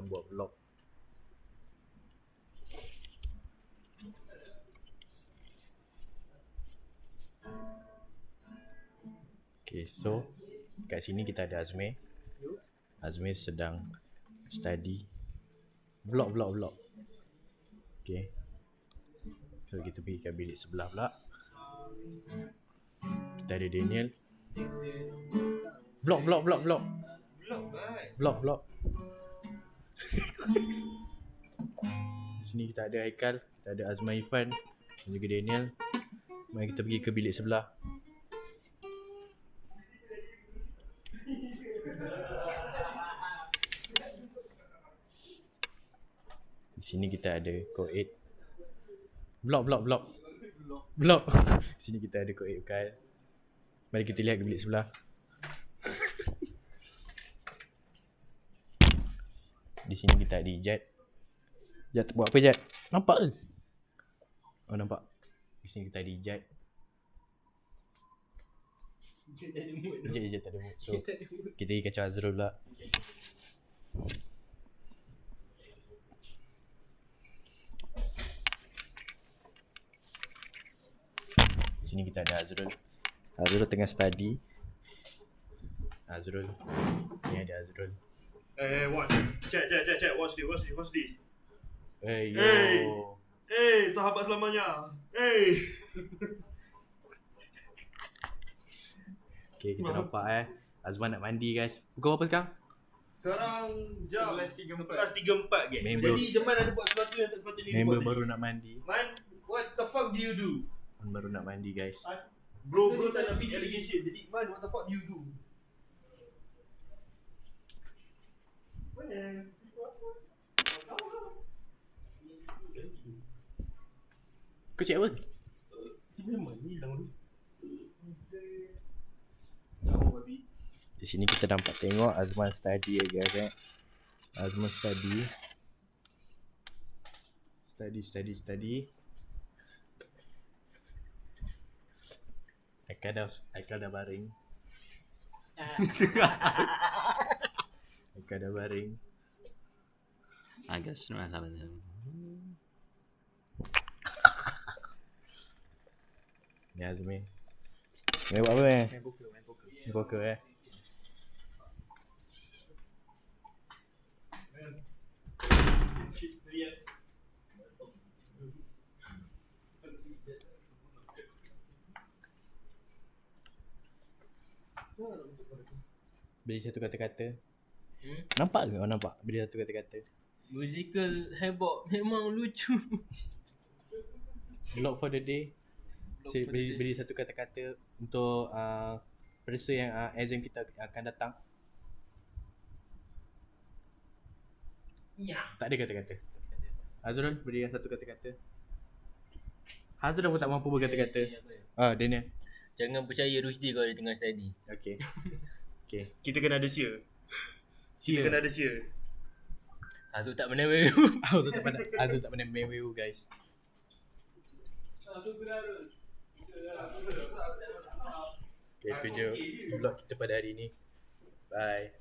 sedang buat vlog. Okay, so kat sini kita ada Azmi. Azmi sedang study vlog. Okay, so kita pergi ke bilik sebelah pula. Kita ada Daniel. Vlog. Di sini kita ada Haikal, kita ada Azma Irfan dan juga Daniel. Mari kita pergi ke bilik sebelah. Di sini kita ada Ko8. Vlog. Di sini kita ada Ko8 Ukal. Mari kita lihat ke bilik sebelah. Di sini kita ada Ijat. Ijat buat apa Ijat? Nampak ke? Oh nampak. Di sini kita ada Ijat. Ijat tak ada mood. So kita pergi kacau Azrul pula. Di sini kita ada Azrul. Azrul tengah study. Azrul. Ni ada Azrul. Hey, watch. Check. Watch this. Hey yo. Hey, sahabat selamanya. Hey. Okay, kita nampak Azman nak mandi guys. Pukul berapa sekarang? Sekarang jam 11.34 guys. Member. Jadi Jeman ada buat sesuatu yang tak sepatutnya dia Member buat baru tadi. nak mandi. Man, what the fuck do you do? Baru nak mandi guys. Bro tak nak beat allegation. Jadi Man, what the fuck do you do? Mana? Kau cakap apa? Di sini kita dapat tengok Azman study guys. Azman study. Aikal dah baring. Aikal dah baring. Agak senang sama. Ni Azmi. Ni buat apa Main poker. Beri satu kata-kata. Nampak ke? Oh nampak. Beri satu kata-kata. Musical heboh memang lucu. Vlog for the day. Beri satu kata-kata untuk perisa yang exam kita akan datang. Ya. Tak ada kata-kata. Azrul beri satu kata-kata. Azrul pun tak mampu berkata-kata. Daniel. Jangan percaya Rusdi kalau dia tengah study. Okay. Kita kena ada sia. Kita kena ada sia. Azul tak pandai main. Azrul tak pandai main WoW guys. Okay, itu je vlog kita pada hari ni. Bye.